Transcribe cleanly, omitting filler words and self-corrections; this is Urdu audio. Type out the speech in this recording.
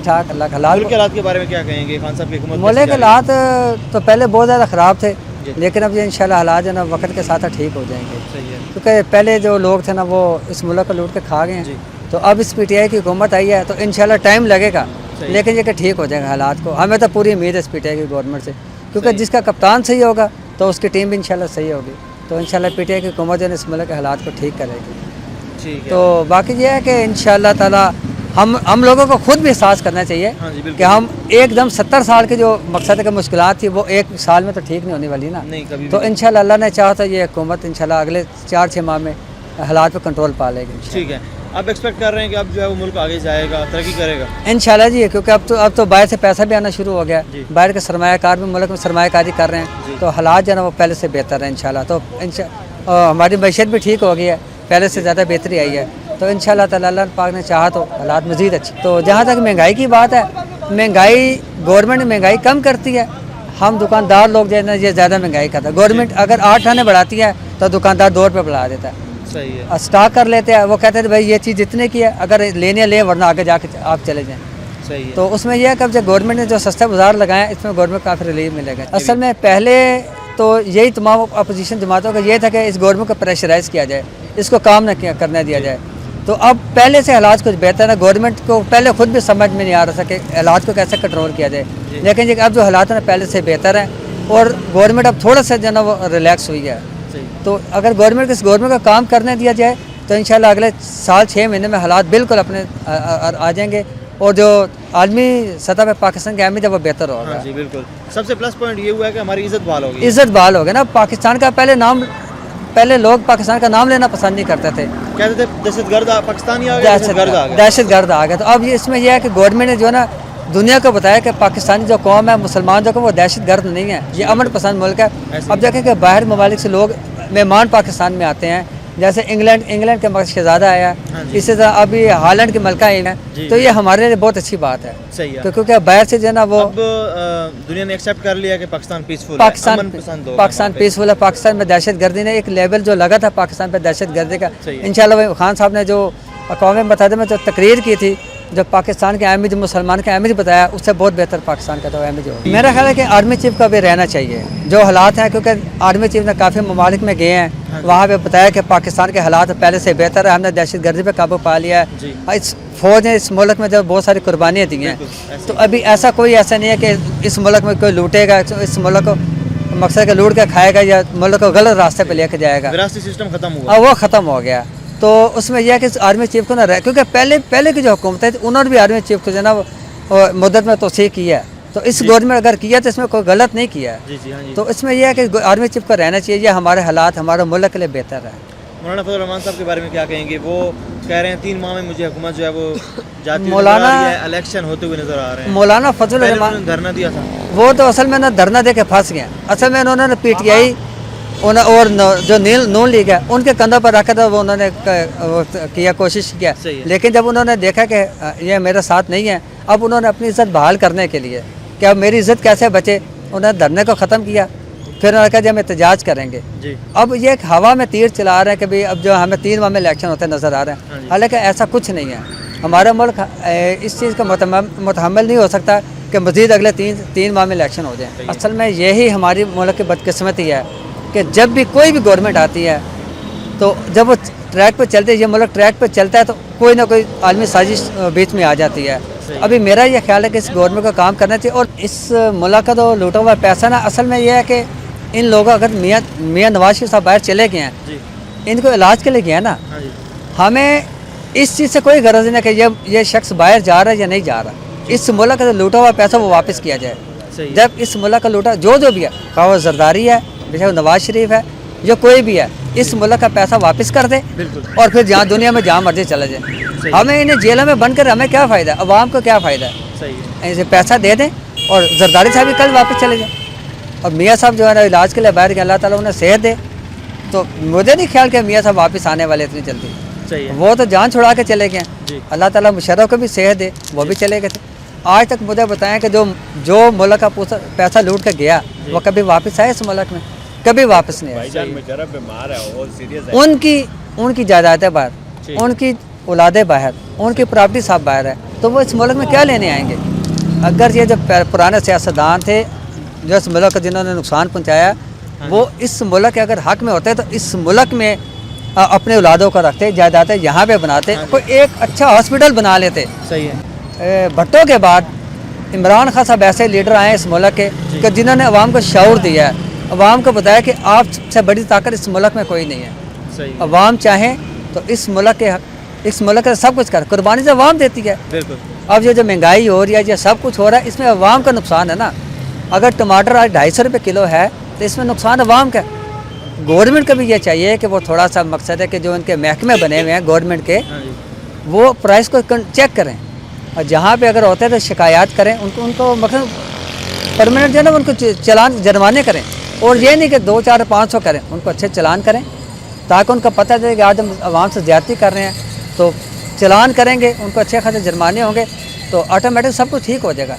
ٹھیک ٹھاک اللہ کا حالات. ملک کے حالات کے بارے میں کیا کہیں گے خان صاحب کی حکومت؟ ملک کے حالات تو پہلے بہت زیادہ خراب تھے لیکن اب یہ انشاءاللہ حالات جو نا وقت کے ساتھ ٹھیک ہو جائیں گے. کیونکہ پہلے جو لوگ تھے نا وہ اس ملک کو لوٹ کے کھا گئے ہیں. تو اب اس پی ٹی آئی کی حکومت آئی ہے تو انشاءاللہ ٹائم لگے گا لیکن یہ کہ ٹھیک ہو جائے گا حالات کو. ہمیں تو پوری امید ہے اس پی ٹی آئی کی گورنمنٹ سے کیونکہ جس کا کپتان صحیح ہوگا تو اس کی ٹیم بھی انشاءاللہ صحیح ہوگی. تو انشاءاللہ پی ٹی آئی کی حکومت جو ہے اس ملک کے حالات کو ٹھیک کرے گی. تو باقی یہ ہے کہ انشاءاللہ تعالی ہم لوگوں کو خود بھی احساس کرنا چاہیے کہ ہم ایک دم 70 سال کے جو مقصد ہے کہ مشکلات تھی وہ ایک سال میں تو ٹھیک نہیں ہونے والی نا. تو انشاءاللہ اللہ نے چاہا تو یہ حکومت انشاءاللہ اگلے 4-6 ماہ میں حالات پہ کنٹرول پا لے گی. ٹھیک ہے. آپ ایکسپیکٹ کر رہے ہیں کہ اب جو ہے وہ ملک آگے جائے گا, ترقی کرے گا؟ انشاءاللہ جی, کیونکہ اب تو باہر سے پیسہ بھی آنا شروع ہو گیا, باہر کے سرمایہ کار بھی ملک میں سرمایہ کاری کر رہے ہیں. تو حالات جو ہے نا وہ پہلے سے بہتر ہے انشاءاللہ. تو ہماری معیشت بھی ٹھیک ہو گئی ہے, پہلے سے زیادہ بہتری آئی ہے. تو انشاءاللہ تعالی اللہ پاک نے چاہا تو حالات مزید اچھے. تو جہاں تک مہنگائی کی بات ہے, مہنگائی گورنمنٹ مہنگائی کم کرتی ہے, ہم دکاندار لوگ جو ہے نا یہ زیادہ مہنگائی کرتا ہے. گورنمنٹ اگر 8 آنے بڑھاتی ہے تو دکاندار 2 روپے بڑھا دیتا ہے. صحیح ہے. اسٹاک کر لیتے ہیں, وہ کہتے ہیں بھائی یہ چیز اتنے کی ہے, اگر لینے لیں ورنہ آگے جا کے آپ چلے جائیں. صحیح ہے. تو اس میں یہ ہے کہ جب گورنمنٹ نے جو سستے بازار لگائے ہیں اس میں گورنمنٹ کو کافی ریلیف ملے گا. اصل میں پہلے تو یہی تمام اپوزیشن جماعتوں کا یہ تھا کہ اس گورنمنٹ کو پریشرائز کیا جائے, اس کو کام نہ کرنے دیا جائے. تو اب پہلے سے حالات کچھ بہتر ہے. گورنمنٹ کو پہلے خود بھی سمجھ میں نہیں آ رہا تھا کہ حالات کو کیسے کنٹرول کیا جائے, لیکن اب جو حالات ہیں پہلے سے بہتر ہیں اور گورنمنٹ اب تھوڑا سا جو ہے نا وہ ریلیکس ہوئی ہے. تو اگر گورنمنٹ کا کام کرنے دیا جائے تو انشاءاللہ اگلے سال 6 مہینے میں حالات بالکل اپنے آ جائیں گے اور جو عالمی سطح پہ پاکستان کی اہمیت ہے وہ بہتر ہوگا. جی بالکل. سب سے پلس پوائنٹ یہ ہوا ہے کہ ہماری عزت بحال ہوگی. عزت بحال ہو گیا نا. پاکستان کا پہلے لوگ پاکستان کا نام لینا پسند نہیں کرتے تھے, کہتے تھے دہشت گرد پاکستانی آ گیا, دہشت گرد آ گیا. تو اب اس میں یہ ہے کہ گورنمنٹ نے جو ہے نا دنیا کو بتایا کہ پاکستانی جو قوم ہے, مسلمان جو قوم, وہ دہشت گرد نہیں ہے, یہ امن پسند ملک ہے. اب دیکھیں کہ باہر ممالک سے لوگ مہمان پاکستان میں آتے ہیں, جیسے انگلینڈ کے ملک شہزادہ آیا, اسی طرح ابھی ہالینڈ کے ملکہ آئے ہیں. تو یہ ہمارے لیے بہت اچھی بات ہے. صحیح ہے. کیونکہ باہر سے جو ہے نا وہ دنیا نے ایکسیپٹ کر لیا کہ پاکستان پیسفل ہے, پاکستان پیسفل ہے. پاکستان میں دہشت گردی نے ایک لیبل جو لگا تھا پاکستان پہ دہشت گردی کا, انشاءاللہ خان صاحب نے جو اقوام متحدہ میں جو تقریر کی تھی, جو پاکستان کے اہمیت, مسلمان کے اہمیت بتایا, اس سے بہت بہتر پاکستان کا تو اہمیت ہوگا. میرا خیال ہے کہ آرمی چیف کا بھی رہنا چاہیے. جو حالات ہیں, کیونکہ آرمی چیف نے کافی ممالک میں گئے ہیں, وہاں پہ بتایا کہ پاکستان کے حالات پہلے سے بہتر ہے, ہم نے دہشت گردی پہ قابو پا لیا ہے. اس فوج نے اس ملک میں جو بہت ساری قربانیاں دی ہیں, تو ابھی ایسا نہیں ہے کہ اس ملک میں کوئی لوٹے گا, اس ملک کو مقصد کہ لوٹ کے کھائے گا یا ملک کو غلط راستے پہ لے کے جائے گا. وراثتی سسٹم ختم ہوا, وہ ختم ہو گیا. تو اس میں یہ ہے کہ آرمی چیف کو نہ رہے, کیونکہ پہلے کی جو حکومت ہے انہوں نے بھی آرمی چیف کو جو ہے نا مدت میں توسیع کی ہے. تو اس گورنمنٹ اگر کیا تو اس میں کوئی غلط نہیں کیا ہے. تو اس میں یہ ہے کہ آرمی چیف کو رہنا چاہیے. یہ ہمارے حالات ہمارے ملک کے لیے بہتر ہے. مولانا فضل الرحمان صاحب کے بارے میں کیا کہیں گے؟ وہ کہہ رہے ہیں 3 ماہ میں مجھے حکومت جو ہے وہ جاتی ہے, الیکشن ہوتے ہوئے نظر آ رہے ہیں. مولانا فضل الرحمان دھرنا دیا تھا, وہ تو اصل میں دھرنا دے کے پھنس گئے. اصل میں انہوں نے پی ٹی آئی اور جو نون لیگ ہے ان کے کندھوں پر رکھا تھا, وہ انہوں نے کیا کوشش کیا. لیکن جب انہوں نے دیکھا کہ یہ میرا ساتھ نہیں ہے, اب انہوں نے اپنی عزت بحال کرنے کے لیے کہ اب میری عزت کیسے بچے, انہوں نے دھرنے کو ختم کیا. پھر انہوں نے کہا جی ہم احتجاج کریں گے. اب یہ ایک ہوا میں تیر چلا رہے ہیں کہ بھائی اب جو ہمیں 3 ماہ میں الیکشن ہوتے نظر آ رہے ہیں, حالانکہ ایسا کچھ نہیں ہے. ہمارا ملک اس چیز کا متحمل نہیں ہو سکتا کہ مزید اگلے 3 ماہ میں الیکشن ہو جائیں. اصل میں یہی ہماری ملک کی بدقسمتی ہے کہ جب بھی کوئی بھی گورنمنٹ آتی ہے تو جب وہ ٹریک پہ چلتے, یہ ملک ٹریک پہ چلتا ہے, تو کوئی نہ کوئی عالمی سازش بیچ میں آ جاتی ہے. ابھی میرا یہ خیال ہے کہ اس گورنمنٹ کا کام کرنا چاہیے. اور اس ملک کا تو لوٹا ہوا پیسہ نا, اصل میں یہ ہے کہ ان لوگوں اگر میاں نواز شریف صاحب باہر چلے گئے ہیں, ان کو علاج کے لیے گیا نا, ہمیں اس چیز سے کوئی غرض نہیں ہے کہ یہ شخص باہر جا رہا ہے یا نہیں جا رہا. اس ملک کا لوٹا ہوا پیسہ وہ واپس کیا جائے. جب اس ملک کا لوٹا جو بھی ہے, خواہ وہ زرداری ہے, بے نواز شریف ہے, جو کوئی بھی ہے, اس ملک کا پیسہ واپس کر دے اور پھر جہاں دنیا میں جہاں مرضی چلا جائے. ہمیں انہیں جیلوں میں بند کر ہمیں کیا فائدہ ہے, عوام کو کیا فائدہ ہے. ایسے پیسہ دے دیں اور زرداری صاحب بھی کل واپس چلے جائیں. اور میاں صاحب جو ہے نا علاج کے لیے باہر گئے, اللہ تعالیٰ انہیں صحت دے. تو مجھے نہیں خیال کہ میاں صاحب واپس آنے والے اتنی جلدی. وہ تو جان چھڑا کے چلے گئے, اللہ تعالیٰ مشرف کو بھی صحت دے, وہ بھی چلے گئے تھے. آج تک مجھے بتائیں کہ جو ملک کا پیسہ لوٹ کے گیا وہ کبھی واپس آئے اس ملک میں؟ کبھی واپس نہیں آئے. ان کی جائیدادیں باہر, ان کی اولادیں باہر, ان کی پراپرٹی صاحب باہر ہے. تو وہ اس ملک میں کیا لینے آئیں گے؟ اگر یہ جو پرانے سیاستدان تھے جو اس ملک کا جنہوں نے نقصان پہنچایا، وہ اس ملک کے اگر حق میں ہوتے تو اس ملک میں اپنے اولادوں کو رکھتے، جائیدادیں یہاں پہ بناتے، کوئی ایک اچھا ہاسپٹل بنا لیتے۔ صحیح ہے۔ بھٹو کے بعد عمران خان صاحب ایسے لیڈر آئے ہیں اس ملک کے کہ جنہوں نے عوام کو شعور دیا ہے، عوام کو بتایا کہ آپ سے بڑی طاقت اس ملک میں کوئی نہیں ہے۔ صحیح عوام چاہیں تو اس ملک کے سب کچھ کر، قربانی سے عوام دیتی ہے۔ بالکل۔ اب یہ جو مہنگائی ہو رہی ہے، یہ سب کچھ ہو رہا ہے، اس میں عوام کا نقصان ہے نا۔ اگر ٹماٹر آج 250 روپے کلو ہے تو اس میں نقصان عوام کا ہے۔ گورنمنٹ کو بھی یہ چاہیے کہ وہ تھوڑا سا مقصد ہے کہ جو ان کے محکمے بنے ہوئے ہیں گورنمنٹ کے، وہ پرائس کو چیک کریں، اور جہاں پہ اگر ہوتے ہیں تو شکایات کریں، ان کو مقصد پرماننٹ جو ہے نا ان کو چلان جرمانے کریں، اور یہ نہیں کہ 200 400 500 کریں، ان کو اچھے چلان کریں تاکہ ان کو پتہ چلے کہ آج ہم عوام سے زیادتی کر رہے ہیں، تو چلان کریں گے، ان کو اچھے خاصے جرمانے ہوں گے تو آٹومیٹک سب کچھ ٹھیک ہو جائے گا۔